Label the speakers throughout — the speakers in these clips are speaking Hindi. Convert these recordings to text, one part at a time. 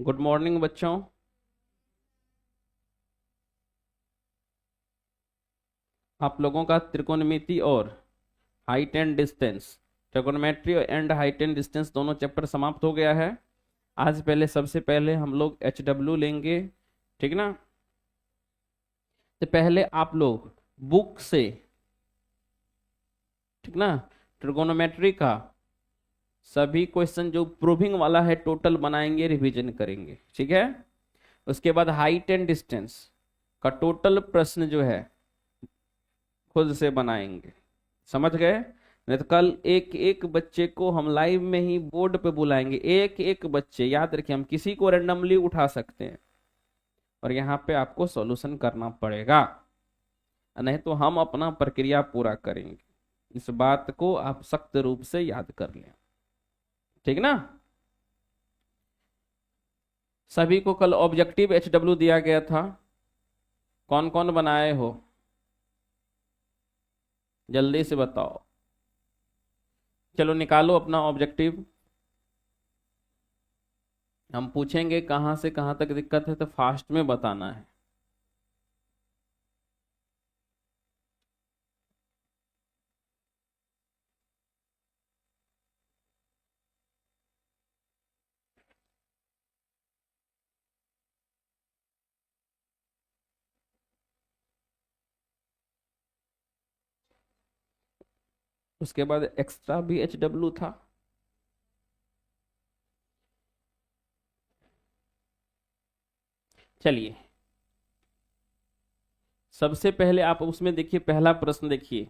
Speaker 1: गुड मॉर्निंग बच्चों। आप लोगों का त्रिकोणमिति और height and distance, trigonometry and height and distance दोनों चैप्टर समाप्त हो गया है। आज सबसे पहले हम लोग एच डब्ल्यू लेंगे, ठीक ना। तो पहले आप लोग बुक से, ठीक ना, ट्रिगोनोमेट्री का सभी क्वेश्चन जो प्रूविंग वाला है टोटल बनाएंगे, रिवीजन करेंगे, ठीक है। उसके बाद हाइट एंड डिस्टेंस का टोटल प्रश्न जो है खुद से बनाएंगे, समझ गए। नहीं तो कल एक एक बच्चे को हम लाइव में ही बोर्ड पे बुलाएंगे, एक एक बच्चे, याद रखिए, हम किसी को रेंडमली उठा सकते हैं और यहाँ पे आपको सॉल्यूशन करना पड़ेगा, नहीं तो हम अपना प्रक्रिया पूरा करेंगे। इस बात को आप सख्त रूप से याद कर लें, ठीक ना। सभी को कल ऑब्जेक्टिव एच डब्ल्यू दिया गया था, कौन कौन बनाए हो, जल्दी से बताओ। चलो निकालो अपना ऑब्जेक्टिव। हम पूछेंगे कहां से कहां तक दिक्कत है, तो फास्ट में बताना है। उसके बाद एक्स्ट्रा भी एच डब्ल्यू था। चलिए सबसे पहले आप उसमें देखिए, पहला प्रश्न देखिए।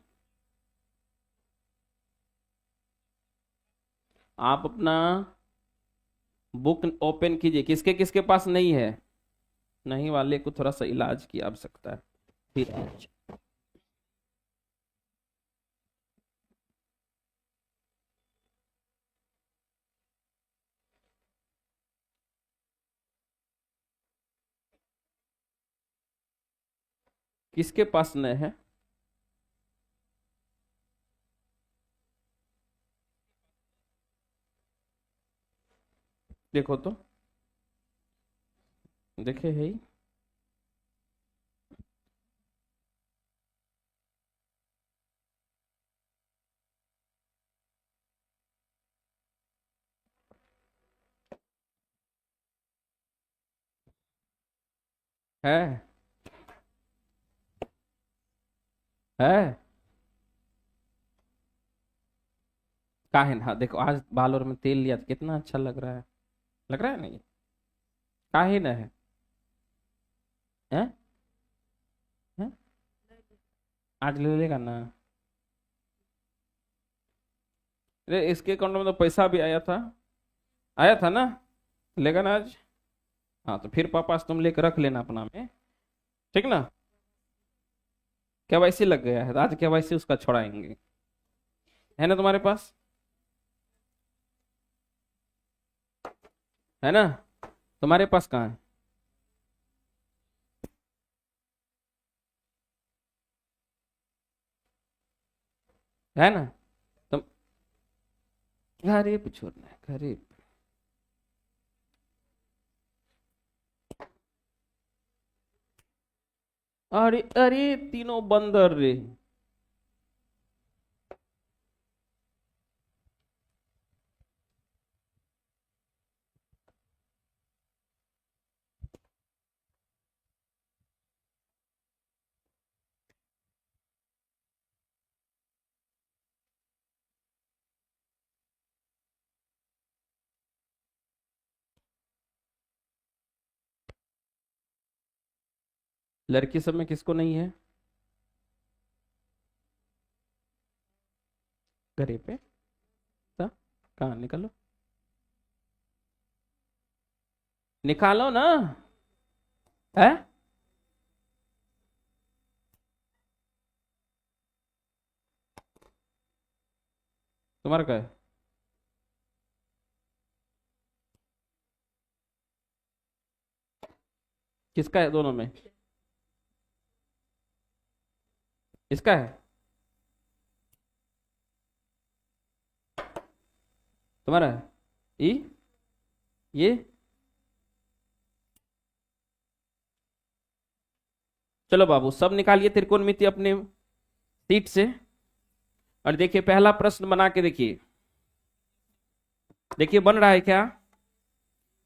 Speaker 1: आप अपना बुक ओपन कीजिए, किसके किसके पास नहीं है, नहीं वाले को थोड़ा सा इलाज की आवश्यकता है। फिर किसके पास नहीं है, देखो तो, देखे है ही? है है काहे ना, देखो आज बाल और में तेल लिया तो कितना अच्छा लग रहा है, लग रहा है नहीं, काहे ना है, है? है? आज ले लेगा ना। अरे इसके अकाउंट में तो पैसा भी आया था, आया था ना, लेगा ना आज। हाँ तो फिर पापा से तुम लेकर रख लेना अपना में, ठीक ना। केवाईसी लग गया है तो आज केवाईसी उसका छोड़ाएंगे, है ना तुम्हारे पास, है ना। तुम्हारे पास कहाँ है ना। तुम गरीब छोड़ना है, गरीब। अरे अरे तीनों बंदर रे। लड़की सब में किसको नहीं है, गरीब पे, तो कहाँ निकालो, निकालो ना, है। तुम्हारा क्या है, किसका है दोनों में, इसका है, तुम्हारा है, ई, ये, चलो बाबू सब निकालिए त्रिकोणमिति अपने सीट से, और देखिए पहला प्रश्न बना के देखिए, देखिए बन रहा है क्या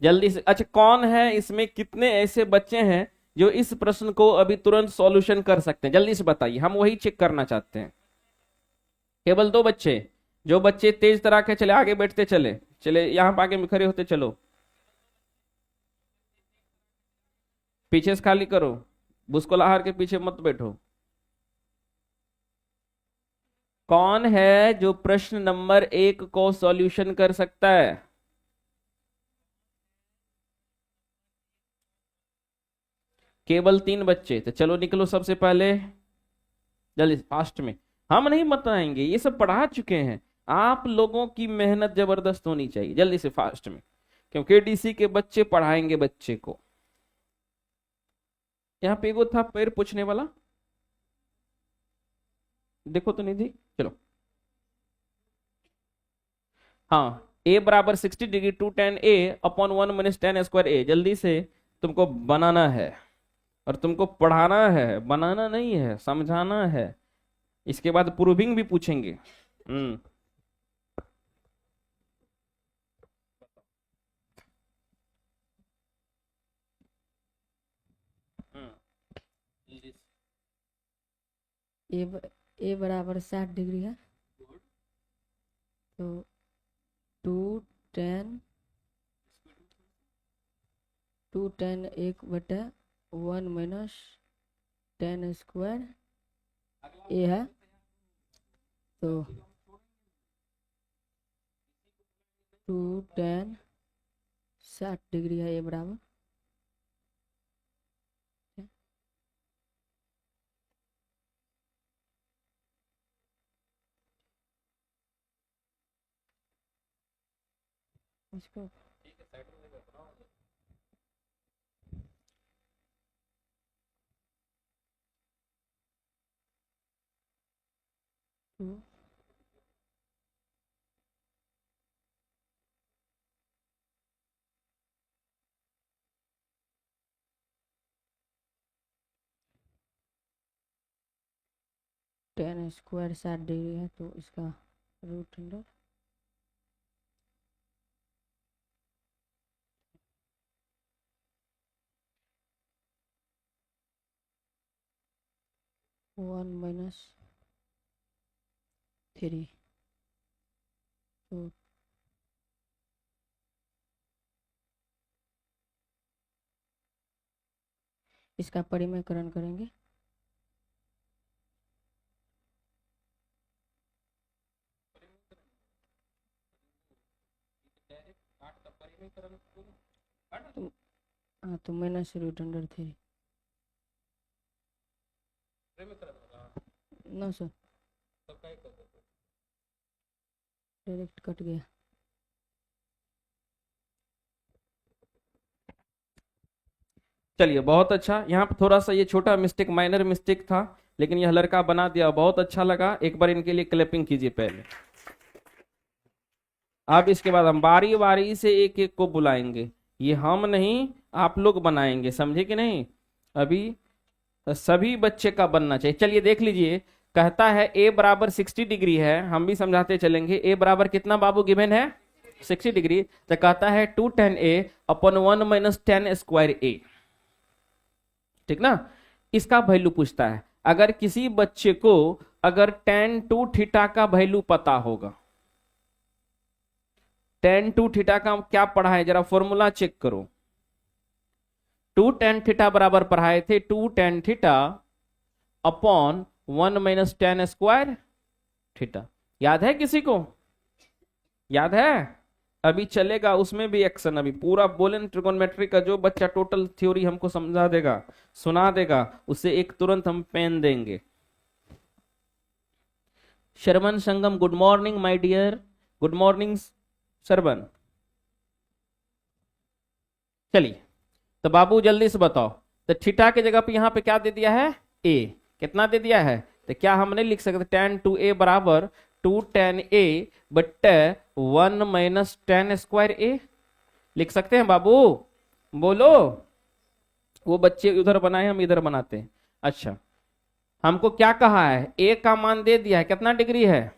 Speaker 1: जल्दी से। अच्छा, कौन है इसमें, कितने ऐसे बच्चे हैं जो इस प्रश्न को अभी तुरंत सॉल्यूशन कर सकते हैं, जल्दी से बताइए, हम वही चेक करना चाहते हैं। केवल 2 बच्चे, जो बच्चे तेज तरह के चले आगे बैठते चले, चले यहां पर आगे में खड़े होते चलो, पीछे से खाली करो, बुस्कुलाहार के पीछे मत बैठो। कौन है जो प्रश्न नंबर 1 को सॉल्यूशन कर सकता है? केवल 3 बच्चे, तो चलो निकलो सबसे पहले जल्दी फास्ट में। हम नहीं बताएंगे, ये सब पढ़ा चुके हैं, आप लोगों की मेहनत जबरदस्त होनी चाहिए, जल्दी से फास्ट में, क्योंकि डीसी के बच्चे पढ़ाएंगे बच्चे को। यहाँ पे एगो था पैर पूछने वाला, देखो तो निधि, चलो। हाँ, ए बराबर 60 degree 2tan a/1 - tan² a, जल्दी से तुमको बनाना है, और तुमको पढ़ाना है, बनाना नहीं है, समझाना है। इसके बाद प्रूविंग भी पूछेंगे। हम्म
Speaker 2: ए बराबर 60 डिग्री है, तो 2tan 1/1 - tan² ए है, तो 2tan 60 डिग्री है ए बराबर। इसको टू tan² 60 डिग्री है, तो इसका रूट अंडर 1 - 3, तो इसका परिमेयकरण करेंगे, तो हाँ, तो -√3। ना सर, डायरेक्ट कट गया।
Speaker 1: चलिए बहुत अच्छा, यहाँ पे थोड़ा सा ये छोटा मिस्टेक, माइनर मिस्टेक था, लेकिन यह लड़का बना दिया, बहुत अच्छा लगा, एक बार इनके लिए क्लैपिंग कीजिए पहले। अब इसके बाद हम बारी बारी से एक एक को बुलाएंगे, ये हम नहीं आप लोग बनाएंगे, समझे कि नहीं? अभी सभी बच्चे का बनना चाहिए। चलिए देख लीजिए, कहता है ए बराबर 60 डिग्री है, हम भी समझाते चलेंगे। ए बराबर कितना बाबू गिवन है? 60 डिग्री। तो कहता है 2tan a/1 - tan²a, ठीक ना? इसका वैल्यू पूछता है। अगर किसी बच्चे को अगर tan2 का वैल्यू पता होगा, tan2 का क्या पढ़ा है, जरा फॉर्मूला चेक करो। 2tan बराबर पढ़ाए थे 2tan/1 - tan²। याद है किसी को? याद है? अभी चलेगा उसमें भी एक्शन, अभी पूरा बोलें ट्रिगोनोमेट्री का जो बच्चा टोटल थ्योरी हमको समझा देगा, सुना देगा, उसे एक तुरंत हम पेन देंगे। Sharman Sangam, good morning my dear, good morning Sharman. चलिए तो बाबू जल्दी से बताओ, तो थीटा की जगह पे यहाँ पे क्या दे दिया है? ए। कितना दे दिया है? तो क्या हम नहीं लिख सकते tan2a बराबर 2tan a/1 - tan²a? लिख सकते हैं बाबू? बोलो। वो बच्चे उधर बनाए, हम इधर बनाते हैं। अच्छा, हमको क्या कहा है, ए का मान दे दिया है, कितना डिग्री है,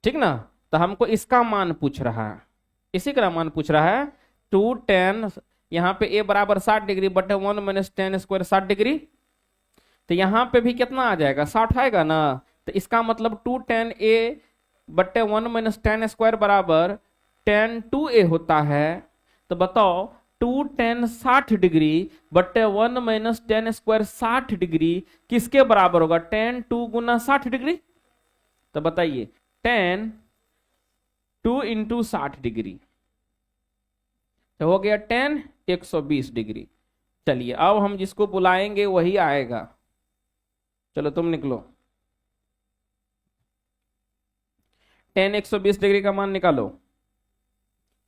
Speaker 1: ठीक ना। तो हमको इसका मान पूछ रहा है, इसी का मान पूछ रहा है। 2 tan, यहाँ पे ए बराबर 60 डिग्री बटे 1 - tan² 60 डिग्री। तो यहाँ पे भी कितना आ जाएगा, 60 आएगा ना। तो इसका मतलब 2 tan A बटे 1 - tan² बराबर tan2A होता है। तो बताओ 2 tan 60 डिग्री बटे 1 - tan² 60 डिग्री किसके बराबर होगा, tan2 गुना 60 डिग्री। तो बताइए tan2 इंटू 60 डिग्री, तो हो गया tan 120 डिग्री। चलिए अब हम जिसको बुलाएंगे वही आएगा। चलो तुम निकलो, tan 120 डिग्री का मान निकालो।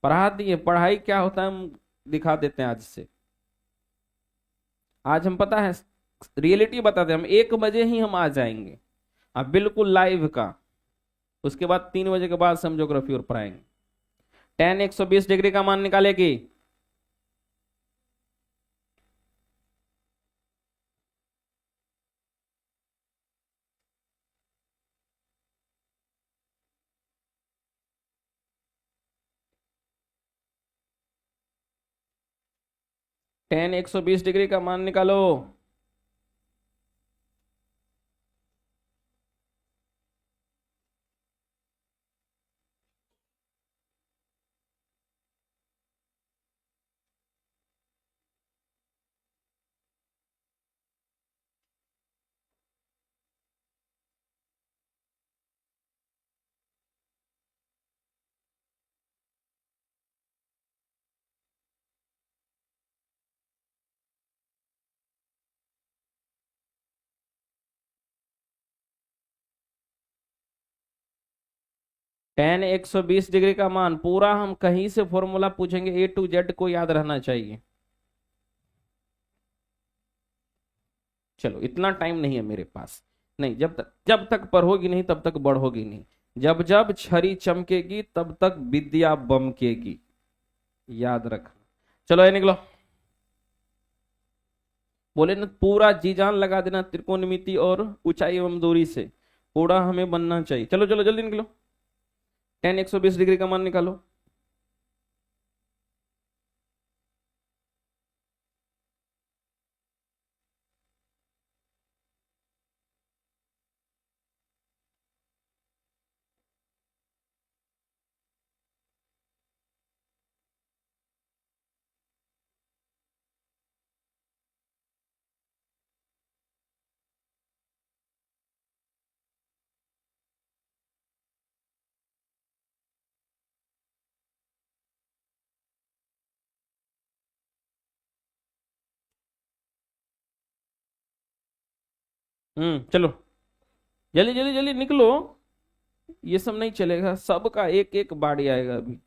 Speaker 1: पढ़ा दिए, पढ़ाई क्या होता है हम दिखा देते हैं आज से। आज हम पता है रियलिटी बताते हैं, हम 1 बजे ही हम आ जाएंगे, अब बिल्कुल लाइव का। उसके बाद 3 बजे के बाद से हम ज्योग्राफी और पढ़ाएंगे। tan 120 डिग्री का मान निकालेगी। tan 120 डिग्री का मान निकालो। tan 120 डिग्री का मान पूरा हम कहीं से फॉर्मूला पूछेंगे, A to Z को याद रहना चाहिए। चलो इतना टाइम नहीं है मेरे पास, नहीं, जब तक पढ़ोगी नहीं तब तक बढ़ोगी नहीं। जब जब छड़ी चमकेगी तब तक विद्या बमकेगी, याद रखना। चलो ये निकलो, बोले ना पूरा जी जान लगा देना त्रिकोणमिति और ऊंचाई एवं दूरी से, पूरा हमें बनना चाहिए। चलो चलो जल्दी निकलो, tan 120 डिग्री का मान निकालो। चलो जल्दी जल्दी जल्दी निकलो, ये सब नहीं चलेगा, सबका एक एक बारी आएगा अभी,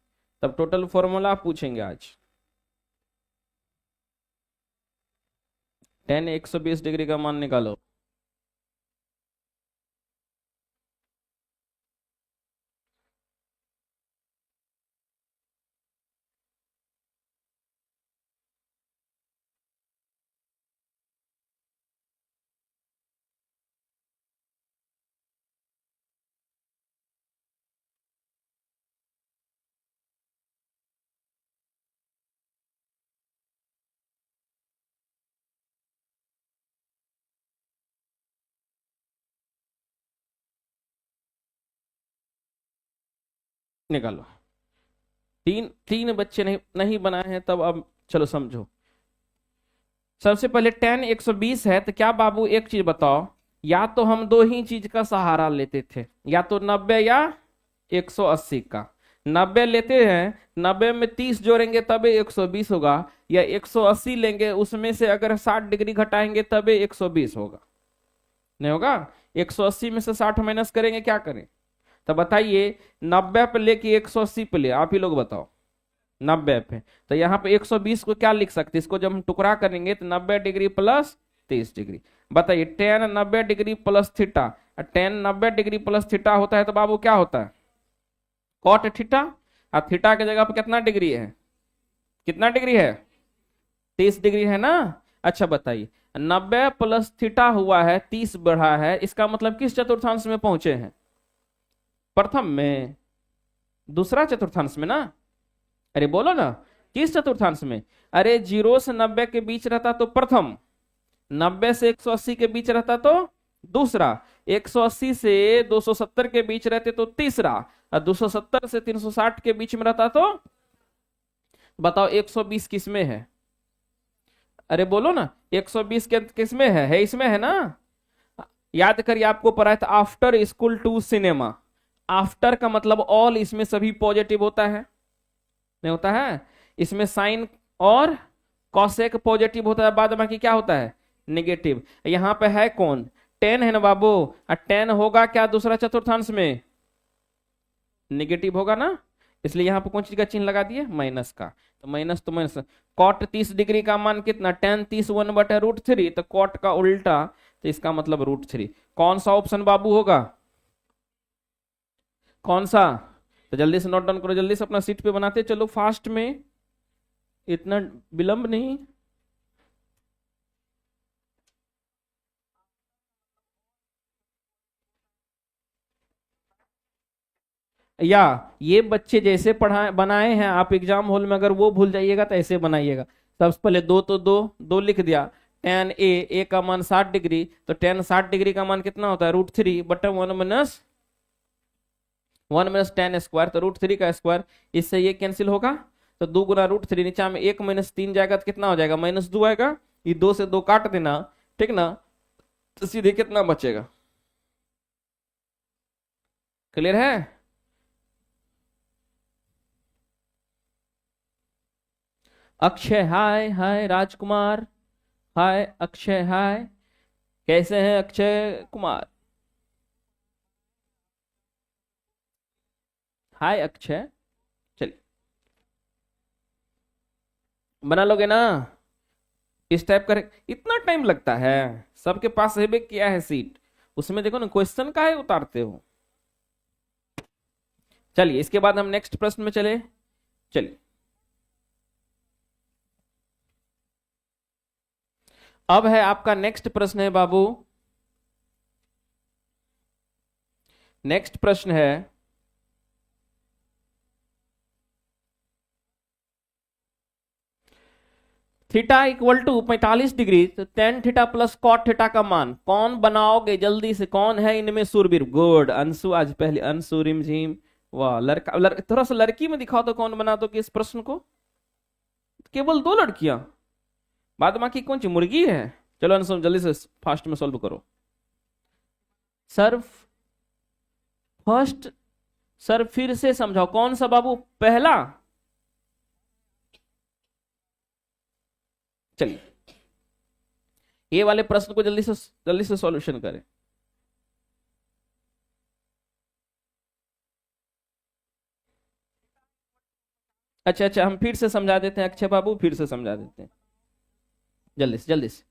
Speaker 1: तब टोटल फॉर्मूला पूछेंगे आज। tan 120 डिग्री का मान निकालो। निकालो, तीन तीन बच्चे नहीं नहीं बनाए हैं तब, अब चलो समझो। सबसे पहले tan 120 है, तो क्या बाबू एक चीज बताओ, या तो हम दो ही चीज का सहारा लेते थे, या तो 90 या 180 का। 90 लेते हैं, 90 में 30 जोड़ेंगे तबे 120 होगा, या 180 लेंगे उसमें से अगर 60 डिग्री घटाएंगे तबे 120 होगा, नहीं होगा। 180 में से 60 माइनस करेंगे, क्या करें। तो बताइए 90 पे लेके 180 पे ले, आप ही लोग बताओ। 90 पे, तो यहाँ पे 120 को क्या लिख सकते हैं, इसको जब हम टुकड़ा करेंगे तो 90 डिग्री प्लस 30 डिग्री। बताइए tan 90 degree plus theta, tan 90 degree plus theta होता है तो बाबू क्या होता है, कॉट थीटा। और थीटा के जगह पे कितना डिग्री है, कितना डिग्री है, 30 डिग्री है ना। अच्छा बताइए, 90 प्लस थीटा हुआ है, 30 बढ़ा है, इसका मतलब किस चतुर्थांश में पहुंचे हैं? प्रथम में, दूसरा चतुर्थांश में ना। अरे बोलो ना, किस चतुर्थांश में? अरे 0 से 90 के बीच रहता तो प्रथम, 90 से 180 के बीच रहता तो दूसरा, 180 से 270 के बीच रहते तो तीसरा, और 270 से 360 के बीच में रहता तो। बताओ 120 किस में है? अरे बोलो ना, 120 के किस में है इसमें है ना। याद करिए, आपको पढ़ा था after school to cinema. After का मतलब ऑल, इसमें सभी पॉजिटिव होता है, नहीं होता है? इसमें साइन और कॉसेक पॉजिटिव होता है, बाद बाकी क्या होता है? नेगेटिव। यहां पे है कौन? 10 है ना बाबू, और 10 होगा क्या दूसरा चतुर्थांश में? नेगेटिव होगा ना, इसलिए यहां पे कौन चीज का चिन्ह लगा दिए? माइनस का। तो माइनस कॉट 30 डिग्री का मान कितना? 10 30 1/√3, तो कॉट का उल्टा, तो इसका मतलब √3। कौन सा ऑप्शन बाबू होगा? कौन सा? तो जल्दी से नोट डाउन करो, जल्दी से अपना सीट पे बनाते चलो फास्ट में, इतना विलंब नहीं। या ये बच्चे जैसे पढ़ाए बनाए हैं आप एग्जाम हॉल में, अगर वो भूल जाइएगा तो ऐसे बनाइएगा। सबसे पहले दो, तो दो दो लिख दिया, टेन ए का मान 60 डिग्री, तो टेन 60 डिग्री का मान कितना होता है? √3 बटा 1 - 10 स्क्वायर, तो √3 का स्क्वायर। इससे ये कैंसिल होगा, तो 2 गुना √3, नीचे में 1 - 3 जाएगा तो कितना हो जाएगा? -2 आएगा। ये 2 से 2 काट देना, ठीक ना, तो सीधे कितना बचेगा? क्लियर है? अक्षय हाय, हाय राजकुमार, हाय अक्षय, हाय कैसे हैं अक्षय कुमार? हाय अक्षय। चलिए, बना लोगे ना? इस टाइप का इतना टाइम लगता है? सबके पास है भी क्या है सीट, उसमें देखो ना क्वेश्चन का है उतारते हो। चलिए, इसके बाद हम नेक्स्ट प्रश्न में चले। चलिए, अब है आपका नेक्स्ट प्रश्न है बाबू, नेक्स्ट प्रश्न है, थीटा इक्वल टू 45 डिग्री, तो tan theta plus cot theta का मान कौन बनाओगे? जल्दी से, कौन है इनमें सूरबीर? गुड, अंशु आज पहले, अंशु रिमझिम। वाह, थोड़ा सा लड़की में दिखाओ तो कौन बना दोगे इस प्रश्न को? केवल 2 लड़कियां, बाद बाकी कौन सी मुर्गी है? चलो अंशु जल्दी से फास्ट में सॉल्व करो। सर फर्स्ट, सर फिर से समझाओ, कौन सा बाबू? पहला। चलिए, ये वाले प्रश्न को जल्दी से सॉल्यूशन करें। अच्छा अच्छा, हम फिर से समझा देते हैं अक्षय बाबू, फिर से समझा देते हैं, जल्दी से।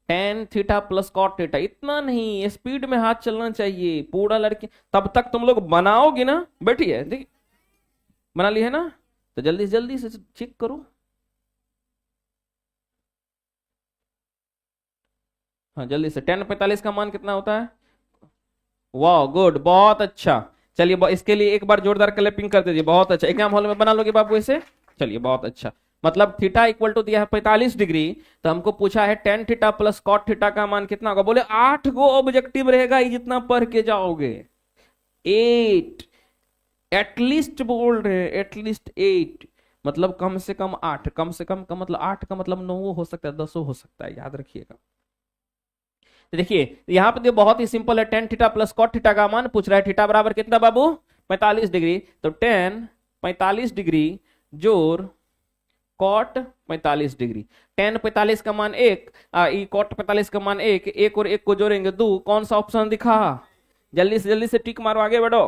Speaker 1: Tan theta plus cot theta, इतना नहीं, स्पीड में हाथ चलना चाहिए पूरा लड़के, तब तक तुम लोग बनाओगे ना। बैठिए, देखिए बना ली है ना, तो जल्दी से चेक करो। हाँ जल्दी से, 10 45 का मान कितना होता है? वाह गुड, बहुत अच्छा। चलिए, इसके लिए एक बार जोरदार क्लैपिंग कर दीजिए, बहुत अच्छा। एग्जाम हॉल में बना लोगे बाबू इसे? चलिए, बहुत अच्छा। मतलब थीटा इक्वल टू दिया है 45 डिग्री, तो हमको पूछा है tan theta plus cot theta का मान कितना होगा? बोले 8 गो ऑब्जेक्टिव रहेगा, ये जितना पढ़ के जाओगे। 8, एटलीस्ट बोल रहे हैं, एटलीस्ट 8, मतलब कम से कम 8, कम से कम का मतलब 8 का मतलब 9 हो सकता है, 10 हो सकता है, याद रखिएगा। तो देखिए यहाँ पे बहुत ही सिंपल है, tan theta plus cot theta का मान पूछ रहा है, थीटा बराबर कितना बाबू? 45 डिग्री, तो टेन 45 डिग्री जोड़ कॉट 45 डिग्री। टेन 45 का मान 1, कॉट 45 का मान 1, 1 और 1 को जोड़ेंगे 2। कौन सा ऑप्शन दिखा? जल्दी से टिक मारो, आगे बढ़ो।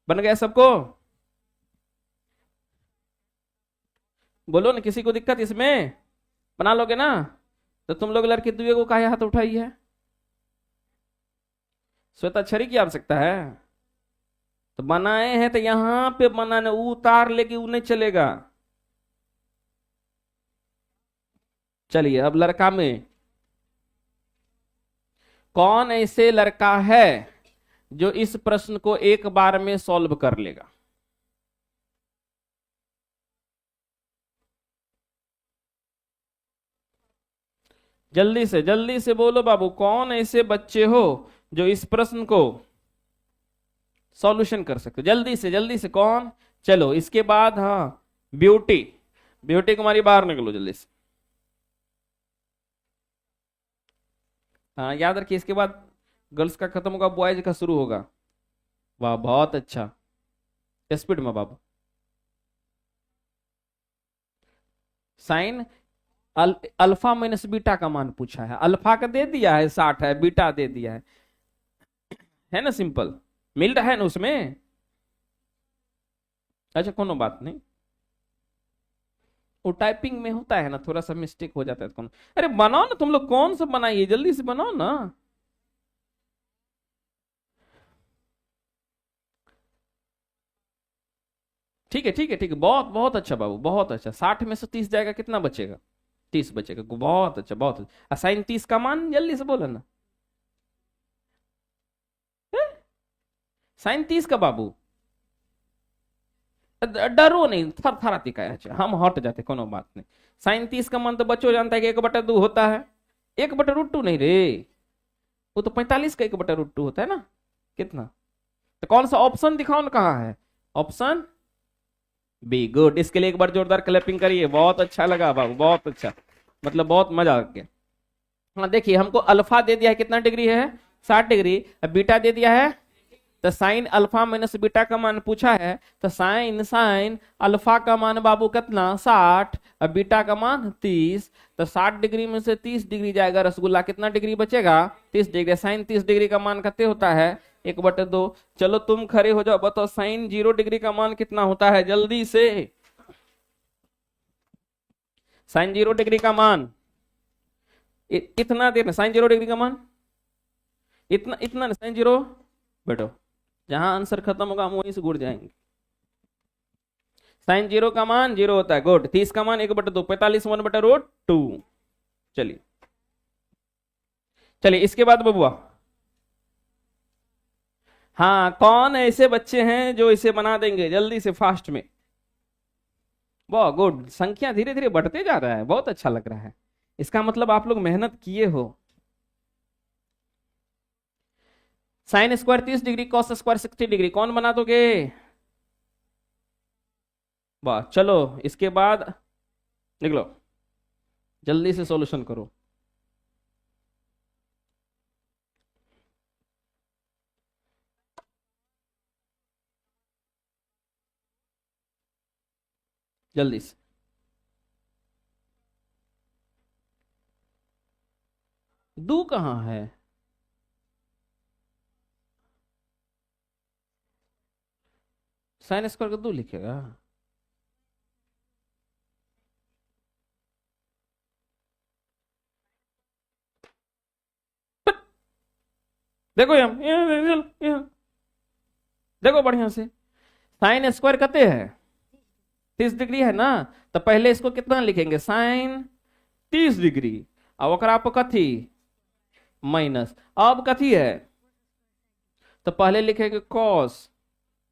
Speaker 1: बन गया सबको? बोलो ना, किसी को दिक्कत इसमें? बना लोगे ना? तो तुम लोग लड़के दुए को काहे हाथ उठाई है? श्वेताक्षरी की आवश्यकता है? तो बनाए हैं तो यहां पे बनाने, उतार लेके ऊ नहीं चलेगा। चलिए अब लड़का में, कौन ऐसे लड़का है जो इस प्रश्न को एक बार में सॉल्व कर लेगा? जल्दी से बोलो बाबू, कौन ऐसे बच्चे हो जो इस प्रश्न को सॉल्यूशन कर सकते हो? जल्दी से कौन? चलो इसके बाद, हाँ, ब्यूटी, ब्यूटी कुमारी बाहर निकलो जल्दी से। हाँ याद रखिए, इसके बाद गर्ल्स का खत्म होगा, बॉयज का शुरू होगा। वाह बहुत अच्छा, स्पीड में बाबू। साइन अल्फा माइनस बीटा का मान पूछा है, अल्फा का दे दिया है 60 है, बीटा दे दिया है ना, सिंपल मिल रहा है ना उसमें। अच्छा कोनो बात नहीं, वो टाइपिंग में होता है ना, थोड़ा सा मिस्टेक हो जाता है कौन। अरे बनाओ ना तुम लोग, कौन सा बनाइए, जल्दी से बनाओ ना। ठीक है, बहुत बहुत अच्छा बाबू, बहुत अच्छा। 60 में से 30 जाएगा, कितना बचेगा? 30 बचेगा, बहुत अच्छा बहुत अच्छा। साइन 30 का मान जल्दी से बोलो ना। साइन 30 का बाबू, डरो नहीं, थर थर आती का है, अच्छा, हम हट जाते, कोनो बात नहीं। साइन 30 का मान तो बच्चों जानता है कि 1/2 होता है। 1/√2 नहीं रे, वो तो 45 का 1/√2 होता है ना। कितना? तो कौन सा ऑप्शन दिखाओ ना, कहाँ है ऑप्शन बी? गुड, इसके लिए एक बार जोरदार क्लैपिंग करिए, बहुत अच्छा लगा बाबू, बहुत अच्छा, मतलब बहुत मजा आ गया। हाँ देखिए, हमको अल्फा दे दिया है, कितना डिग्री है? 60 डिग्री। अब बीटा दे दिया है, तो साइन अल्फा माइनस बीटा का मान पूछा है, तो साइन साइन अल्फा का मान बाबू कितना? 60, और बीटा का मान 30। तो 60 डिग्री में से 30 डिग्री जाएगा रसगुल्ला, कितना डिग्री बचेगा? 30 डिग्री। साइन 30 डिग्री का मान कितने होता है? 1/2। चलो तुम खड़े हो जाओ, बताओ साइन 0 डिग्री का मान कितना होता है, जल्दी से। साइन 0 डिग्री का मान इतना देना, साइन 0 डिग्री का मान इतना, इतना साइन 0। बैठो, जहां आंसर खत्म होगा हम वहीं से जुड़ जाएंगे। साइन 0 का मान 0 होता है, गुड। 30 का मान 1/2, 45 1/√2। चलिए चलिए, इसके बाद बबुआ, हाँ कौन ऐसे बच्चे हैं जो इसे बना देंगे जल्दी से, फास्ट में? बहुत गुड, संख्या धीरे धीरे बढ़ते जा रहा है, बहुत अच्छा लग रहा है, इसका मतलब आप लोग मेहनत किए हो। Sine square 30 degree, cos square 60 degree, कौन बना दोगे? वाह, चलो इसके बाद निकलो, जल्दी से सॉल्यूशन करो। जल्दी से, दो कहाँ है? साइन स्क्वायर का दो लिखेगा? देखो यहाँ देखो बढ़िया से, साइन स्क्वायर कते है? 30 डिग्री है ना, तो पहले इसको कितना लिखेंगे? साइन 30 डिग्री, अब ओकरा आप कथी माइनस, अब कथी है? तो पहले लिखेंगे कॉस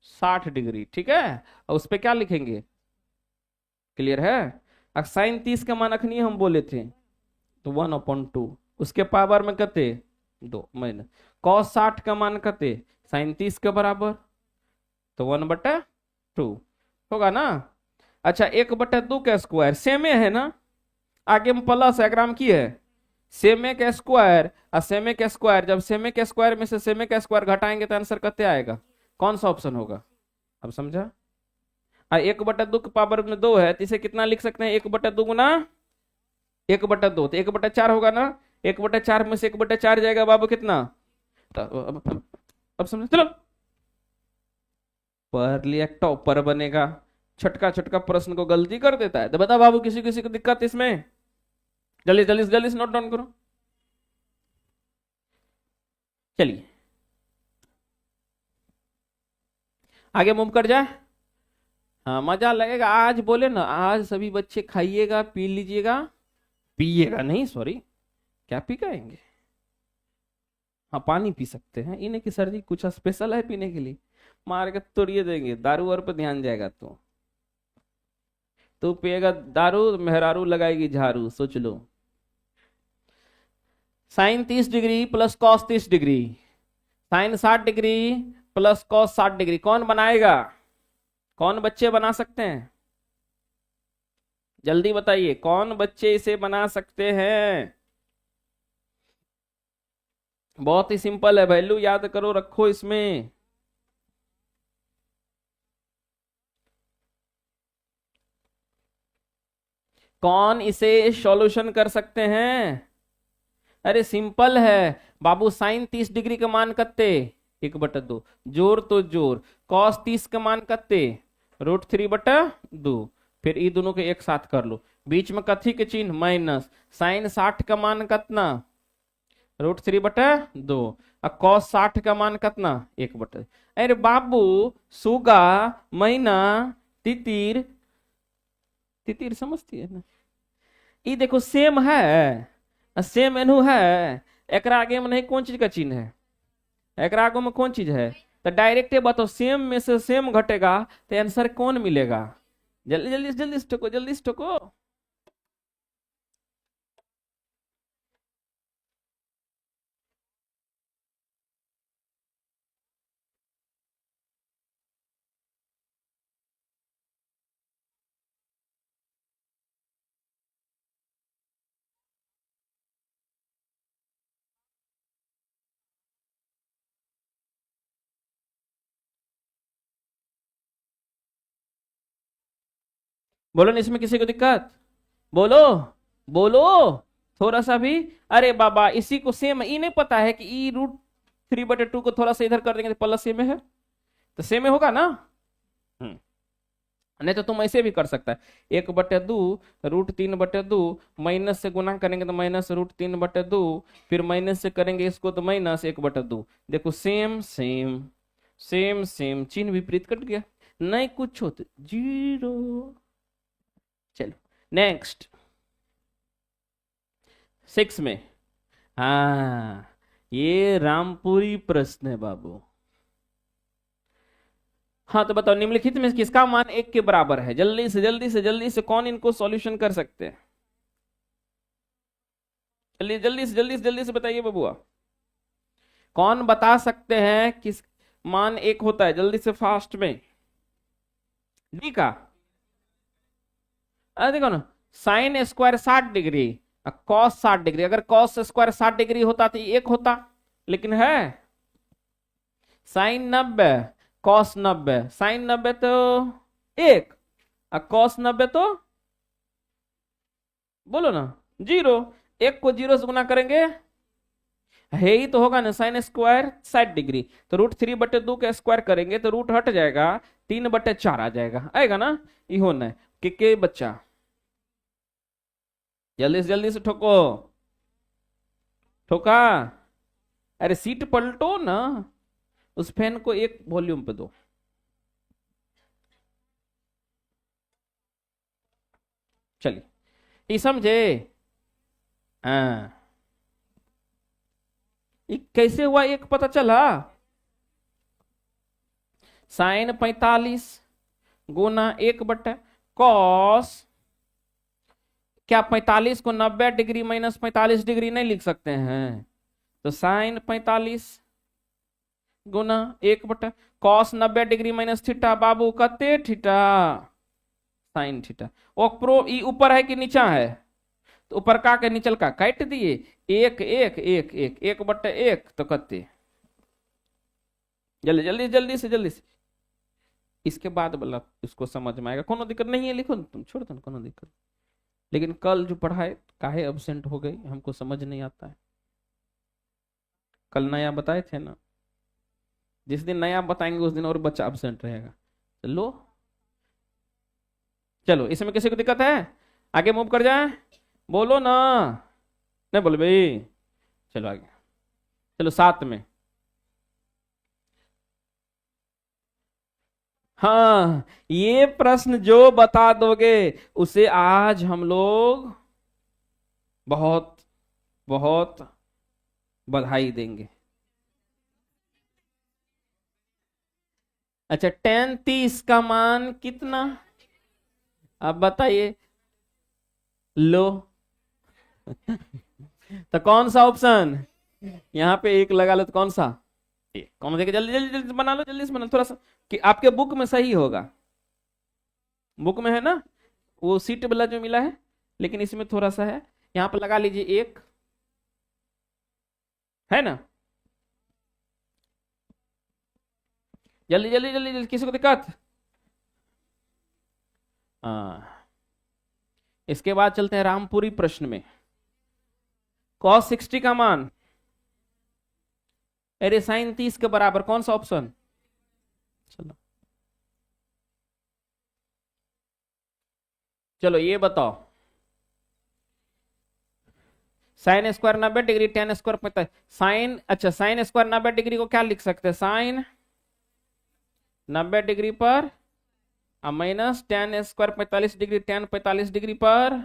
Speaker 1: 60 डिग्री, ठीक है, और उस पे क्या लिखेंगे? क्लियर है? अब साइन 30 का मान अखनी हम बोले थे, तो 1/2, उसके पावर में कते 2 माइनस कॉस 60 का मान कते साइन 30 के बराबर, तो 1/2 होगा ना। अच्छा 1/2 का स्क्वायर सेमे है ना, आगे में प्लस है, ग्राम की है सेमे का स्क्वायर, और सेमे का स्क्वायर, जब सेमे के स्क्वायर में से सेमे का स्क्वायर घटाएंगे तो आंसर कितने आएगा? कौन सा ऑप्शन होगा? अब समझा? 1/2 के पावर में 2 है, तो इसे कितना लिख सकते हैं? 1/2 गुना 1/2, तो 1/4 होगा ना। 1/4 में से 1/4 जाएगा बाबू कितना? तो अब समझ, चलो पढ़ लिया, टॉपर बनेगा। छटका छटका प्रश्न को गलती कर देता है, तो बता बाबू, किसी किसी को दिक्कत इसमें? जल्दी जल्दी जल्दी से नोट डाउन करो। चलिए आगे मूव कर जाए। हाँ मजा लगेगा आज, बोले ना, आज सभी बच्चे खाइएगा पी लीजिएगा, पिएगा नहीं, सॉरी, क्या पी पाएंगे? हाँ पानी पी सकते हैं, इन्हें की सर जी कुछ स्पेशल है पीने के लिए? मार के तोड़िए देंगे, दारू और पे ध्यान जाएगा। तो पिएगा दारू, मेहरारू लगाएगी झाड़ू, सोच लो। Sine 30 degree plus cos 30 degree, sine 60 degree plus cos 60 degree, कौन बनाएगा? कौन बच्चे बना सकते हैं? जल्दी बताइए, कौन बच्चे इसे बना सकते हैं? बहुत ही सिंपल है, वैल्यू याद करो, रखो इसमें। कौन इसे सॉल्यूशन कर सकते हैं? अरे सिंपल है बाबू, साइन 30 डिग्री का मान कत्ते? 1/2, जोर तो जोर, कॉस 30 का मान कत्ते? √3/2। फिर ये दोनों के एक साथ कर लो, बीच में कथी के चिन्ह माइनस, साइन 60 का मान कितना? √3/2, और कॉस 60 का मान कितना? 1/2। अरे बाबू, सुगा, महीना, तितिर, तितिर समझती है ना? ये देखो सेम है, सेम एनहू है, एकरा आगे में नहीं कौन चीज का चिन्ह है? एकरा आगे में कौन चीज है? तो डायरेक्ट ये बताओ, सेम में से सेम घटेगा तो आंसर कौन मिलेगा? जल्दी जल्दी जल्दी से ठोको, जल्दी से ठोको। बोलो ना, इसमें किसी को दिक्कत? बोलो, बोलो, थोड़ा सा भी। अरे बाबा, इसी को सेम ई नहीं पता है कि ई √3/2 को थोड़ा सा इधर कर देंगे तो प्लस सेम है, तो सेम होगा ना? हम्म, नहीं तो तुम ऐसे भी कर सकता है, 1/2 √3/2, माइनस से गुना करेंगे तो माइनस √3/2, फिर माइनस से करेंगे इसको तो माइनस 1/2। देखो सेम सेम सेम सेम, चिन्ह विपरीत कट गया, नहीं कुछ हो तो जीरो। चलो नेक्स्ट, 6 में। हाँ, ये रामपुरी प्रश्न है बाबू। हाँ तो बताओ, निम्नलिखित में किसका मान 1 के बराबर है? जल्दी से जल्दी से जल्दी से, कौन इनको सॉल्यूशन कर सकते हैं? जल्दी जल्दी से जल्दी से जल्दी से बताइए बबुआ, कौन बता सकते हैं किस मान 1 होता है? जल्दी से फास्ट में। डी का? अरे देखो ना, sine square 60 degree, cos 60 degree, अगर कॉस स्क्वायर 60 डिग्री होता तो 1 होता, लेकिन है साइन 90, कॉस 90, साइन 90 तो 1, और कॉस 90 तो बोलो ना 0। 1 को 0 से गुना करेंगे, है ही तो होगा ना, साइन स्क्वायर 60 डिग्री, तो √3/2 का स्क्वायर करेंगे तो रूट हट जाएगा, 3/4 आ जाएगा, आएगा ना? ये होना है के बच्चा, जल्दी से ठोको, ठोका। अरे सीट पलटो ना, उस फैन को एक वॉल्यूम पे दो। चलिए, ये समझे? हाँ, ये कैसे हुआ, एक पता चला? साइन 45 गुना 1/कॉस, क्या 45 को 90 डिग्री माइनस 45 डिग्री नहीं लिख सकते हैं? तो साइन 45 गुना 1/कॉस 90 डिग्री माइनस थीटा, बाबू कते थीटा? Sine theta. वो प्रो ई ऊपर है कि नीचा है? तो ऊपर का के नीचल का काट दिए, 1/1 तो कते? जल्दी जल्दी जल्दी से जल्दी से, इसके बाद बोला उसको समझ में आएगा, कोनो दिक्कत नहीं है, लिखो तुम, छोड़ दो, कोनो दिक्कत। लेकिन कल जो पढ़ाए काहे अब्सेंट हो गई, हमको समझ नहीं आता है। कल नया बताए थे ना, जिस दिन नया बताएंगे उस दिन और बच्चा अब्सेंट रहेगा। चलो चलो, इसमें किसी को दिक्कत है? आगे मूव कर जाए, बोलो ना, नहीं बोलो भाई। चलो आगे, चलो 7 में। हाँ, ये प्रश्न जो बता दोगे उसे आज हम लोग बहुत बहुत बधाई देंगे। अच्छा, 10 30 का मान कितना? अब बताइए। लो। तो कौन सा ऑप्शन? यहाँ पे एक लगा लो तो कौन सा? ये कौन देगा? जल्दी जल्दी जल्दी बना लो, जल्दी से बना लो थोड़ा सा, कि आपके बुक में सही होगा। बुक में है ना वो सीट वाला जो मिला है, लेकिन इसमें थोड़ा सा है। यहाँ पे लगा लीजिए एक, है ना? जल्दी जल्दी जल्दी जल्दी, किसी को दिक्कत? हाँ, इसके बाद चलते हैं रामपुरी प्रश्न में। cos 60 का मान, अरे साइन 30 के बराबर, कौन सा ऑप्शन? चलो चलो ये बताओ, sine square 90 degree, tan square 45, sine, अच्छा साइन स्क्वायर 90 डिग्री को क्या लिख सकते हैं? साइन 90 डिग्री पर minus tan square 45 degree, tan 45 degree पर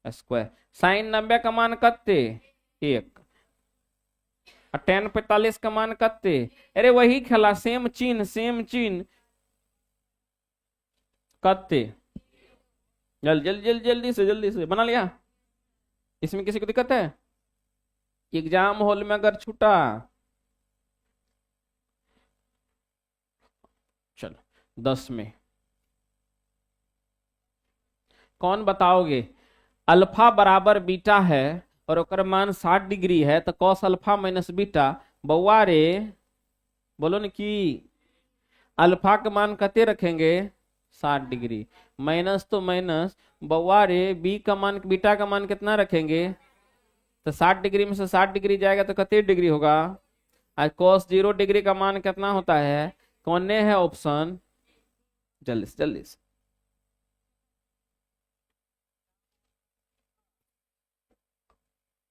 Speaker 1: स्क्वायर। साइन 90 का मान कत्ते? एक। और टेन 45 का मान कत्ते? अरे वही खेला, सेम चिन्ह सेम चिन्ह, कत्ते? जल्दी जल्दी जल्दी जल्दी से बना लिया। इसमें किसी को दिक्कत है? एग्जाम हॉल में अगर छूटा, चलो 10 में कौन बताओगे? अल्फा बराबर बीटा है और ओकर मान 60 डिग्री है, तो कॉस अल्फा माइनस बीटा। बउआ रे, बोलो न कि अल्फा का मान कते रखेंगे? 60 डिग्री। माइनस तो माइनस, बउआ रे बी का मान, बीटा का मान कितना रखेंगे? तो 60 डिग्री में से 60 डिग्री जाएगा तो कितने डिग्री होगा? आज cos 0 डिग्री का मान कितना होता है? कौन है ऑप्शन? जल्दी से जल्दी से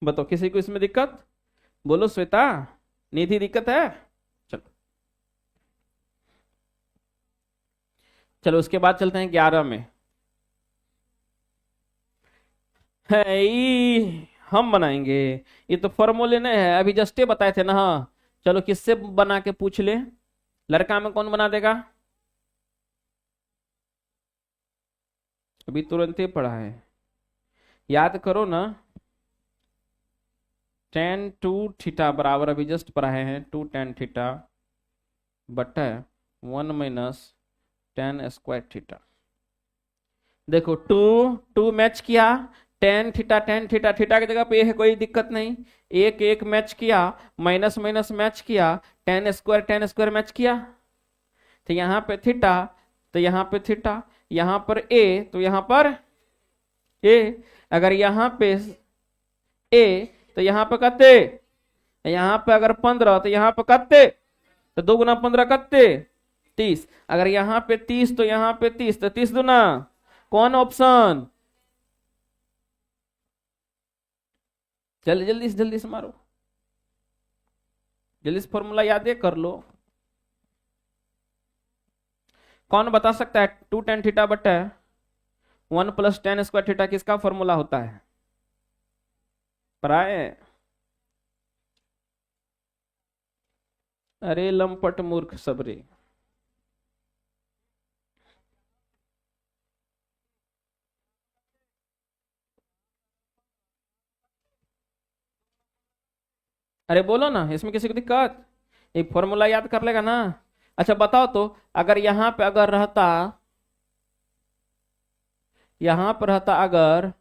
Speaker 1: बताओ, किसी को इसमें दिक्कत? बोलो श्वेता, निधि दिक्कत है? चलो चलो, उसके बाद चलते हैं 11 में। है हम बनाएंगे, ये तो फॉर्मूले नहीं है, अभी जस्टे बताए थे ना। हाँ चलो, किससे बना के पूछ ले? लड़का में कौन बना देगा? अभी तुरंत ही पढ़ा है, याद करो ना। टेन टू थीटा बराबर, अभी जस्ट पढ़ाए हैं, 2 tan थीटा बटा 1 - tan² थीटा। देखो टू टू मैच किया, टेन थीटा थीटा की जगह पे है, कोई दिक्कत नहीं। एक एक मैच किया, माइनस माइनस मैच किया, टेन स्क्वायर मैच किया। तो यहाँ पे थीटा, तो यहाँ पे थीटा, यहाँ पर ए तो यहाँ पर ए। अगर यहाँ पे ए तो यहाँ पे कत्ते? यहाँ पे अगर 15 तो यहाँ पे कत्ते? तो 2 × 15 कत्ते? 30। अगर यहाँ पे 30 तो यहाँ पे 30, तो 30 दूना कौन ऑप्शन? जल्दी से मारो, जल्दी से फॉर्मूला याद कर लो। कौन बता सकता है 2 tan थीटा बटा 1 + tan² थीटा किसका फॉर्मूला होता है? पराए? अरे लंपट मूर्ख सबरे। अरे बोलो ना, इसमें किसी को दिक्कत? एक फॉर्मूला याद कर लेगा ना। अच्छा बताओ तो, अगर यहाँ पे अगर रहता, यहाँ पर रहता अगर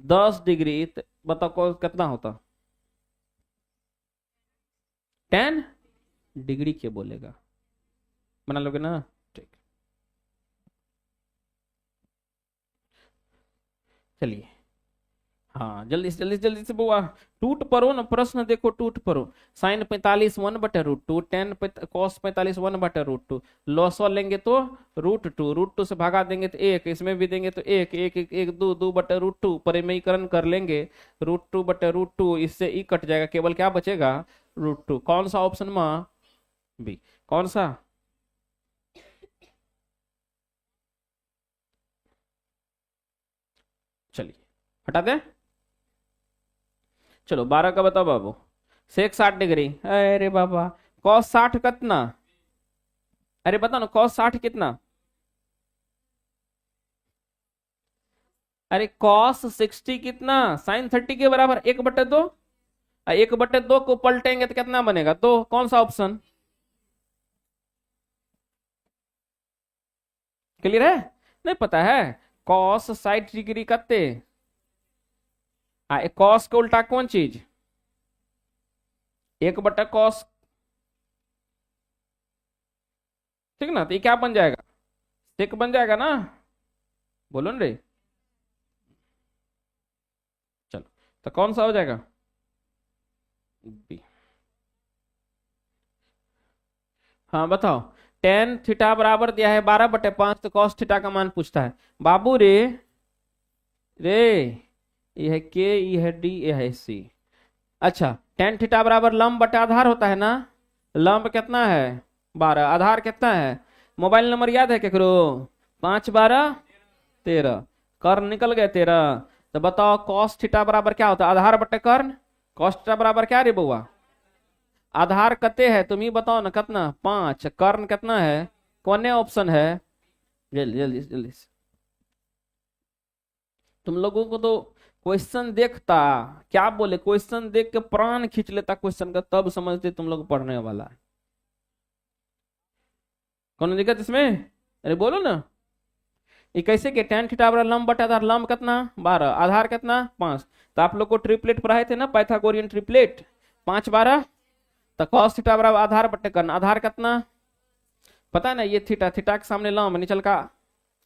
Speaker 1: 10 डिग्री, तो बताओ कितना होता? 10 डिग्री के बोलेगा, बना लोगे ना? ठीक, चलिए। हाँ जल्दी से बुआ, टूट पड़ो ना, प्रश्न देखो टूट पड़ो। साइन 45 1/√2, टेन कॉस 45 1/√2, लॉसवा लेंगे तो √2, √2 से भगा देंगे तो एक, इसमें भी देंगे तो एक, एक एक एक 2 परिमेयीकरण कर लेंगे, √2/√2, इससे ई कट जाएगा, केवल क्या बचेगा? √2। कौन सा ऑप्शन में? बी। कौन सा? चलिए हटा दे। चलो 12 का बताओ बाबू। सेक 60 डिग्री, अरे बाबा कॉस 60 कितना, अरे बताओ ना कॉस 60 कितना, अरे कॉस 60 कितना, साइन 30 के बराबर 1/2। 1/2 को पलटेंगे तो कितना बनेगा, तो कौन सा ऑप्शन क्लियर है, नहीं पता है। कॉस 60 डिग्री कते, कॉस के उल्टा कौन चीज, 1/cos, ठीक ना, तो ये क्या बन जाएगा, सेक बन जाएगा ना, बोलो ना रे। चलो तो कौन सा हो जाएगा, बी। हाँ बताओ, टेन थीटा बराबर दिया है 12/5, तो कॉस थीटा का मान पूछता है बाबू रे। रे ये है के, ये है डी, ये है सी। अच्छा टेन थीटा बराबर लंब बटे आधार होता है ना, लंब कितना है 12, आधार कितना है, मोबाइल नंबर याद है केकरो, 5 12 13, कर्ण निकल गए 13। तो बताओ कॉस थीटा बराबर क्या होता है, आधार बटे कर्ण, कॉस थीटा बराबर क्या रे बउआ, आधार कते है तुम ही बताओ ना कितना 5, कर्ण कितना है, कौन ऑप्शन है, जल्दी जल्दी जल्दी से। तुम लोगों को तो क्वेश्चन देखता, क्या बोले, क्वेश्चन देख के प्राण खींच लेता क्वेश्चन का, तब समझते तुम लोग पढ़ने वाला है। कौन दिक्कत इसमें, अरे बोलो ना। ये कैसे के टेन थीटा बराबर लंब बटे आधार, लंब कितना 12, आधार कितना 5, तो आप लोग को ट्रिपलेट पढ़ाए थे ना, पाइथागोरियन ट्रिपलेट, 5 12, तो कॉस थीटा बराबर आधार बटे कर्ण, आधार कितना पता है ना, ये थीटा, थीटा के सामने लंब निचल का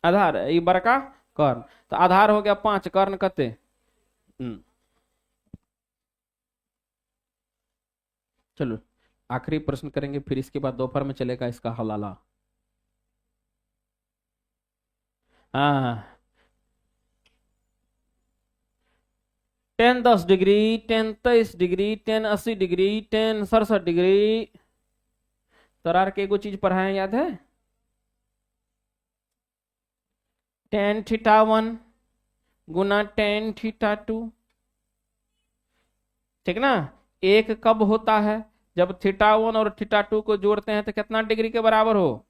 Speaker 1: आधार, ये बड़का कर्ण, तो आधार हो गया 5, कर्ण कते। चलो आखिरी प्रश्न करेंगे, फिर इसके बाद दोपहर में चलेगा इसका हवाला। हाँ, tan 10 degree, tan 23 degree, tan 80 degree, tan 67 degree, तरार के एगो चीज पढ़ाए याद है, टेन थीटा 1 गुना टेन थीटा 2, ठीक ना। एक कब होता है, जब थीटा 1 और थीटा 2 को जोड़ते हैं तो कितना डिग्री के बराबर हो,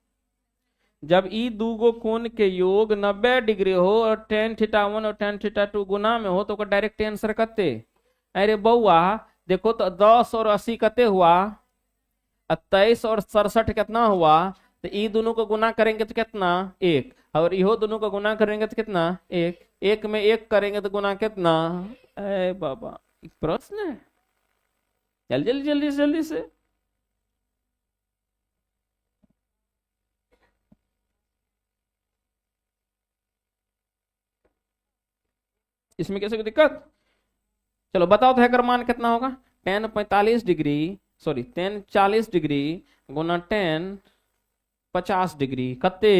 Speaker 1: जब ई दूगो कोण के योग 90 डिग्री हो और टेन थीटा 1 और टेन थीटा 2 गुना में हो, तो डायरेक्ट आंसर कते, अरे बउआ देखो तो 10 और 80 कते हुआ, 23 और 67 कितना हुआ, तो ई दोनों को गुना करेंगे तो कितना 1, और इहो दोनों को गुना करेंगे तो कितना 1, 1 में 1 करेंगे तो गुना कितना, अरे बाबा प्रश्न है, जल्दी जल्दी जल्दी जल्दी से। इसमें कैसे कोई दिक्कत, चलो बताओ तो हैकर मान कितना होगा, टेन 45 डिग्री, सॉरी टेन 40 डिग्री गुना टेन 50 डिग्री कते,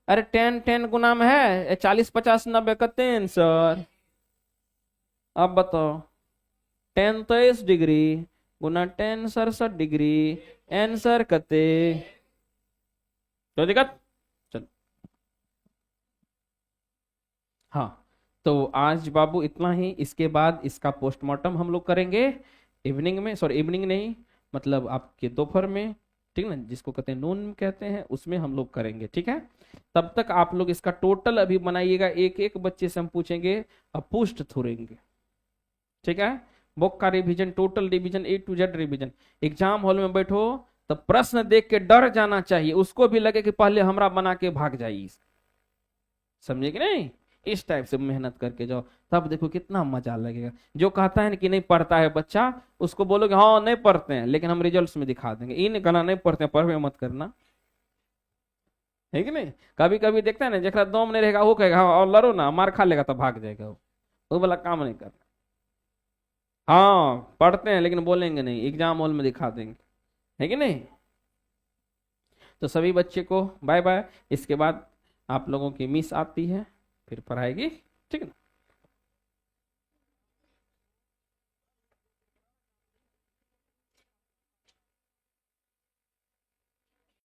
Speaker 1: अरे टेन टेन गुना में है 40 50 90 कते आंसर, अब बताओ टेन 23 डिग्री गुना टेन 67 डिग्री, आंसर कते, तो दिक्कत। चलो हाँ, तो आज बाबू इतना ही, इसके बाद इसका पोस्टमार्टम हम लोग करेंगे इवनिंग में, सॉरी इवनिंग नहीं मतलब आपके दोपहर में, ठीक ना, जिसको कहते हैं नून कहते हैं, उसमें हम लोग करेंगे, ठीक है। तब तक आप लोग इसका टोटल अभी बनाइएगा, एक एक बच्चे से हम पूछेंगे, अब पुष्ट थोड़ेंगे, ठीक है। बुक का revision, total revision, A to Z revision, exam hall में बैठो तो प्रश्न देख के डर जाना चाहिए, उसको भी लगे कि पहले हमरा बना के भाग जाइए, समझे कि नहीं, इस टाइप से मेहनत करके जाओ, तब देखो कितना मजा लगेगा। जो कहता है कि नहीं पढ़ता है बच्चा, उसको बोलोगे हाँ नहीं पढ़ते हैं, लेकिन हम रिजल्ट्स में दिखा देंगे, इन कहना नहीं पढ़ते हैं, पढ़वे मत करना, है कि नहीं। कभी कभी देखता है ना, जरा दम नहीं रहेगा वो कहेगा हाँ और लड़ो ना, मार खा लेगा तो भाग जाएगा, वो वाला काम नहीं करना। हाँ पढ़ते हैं लेकिन बोलेंगे नहीं, एग्जाम हॉल में दिखा देंगे, है कि नहीं। तो सभी बच्चे को बाय बाय, इसके बाद आप लोगों की मिस आती है फिर पढ़ाएगी, ठीक है ना।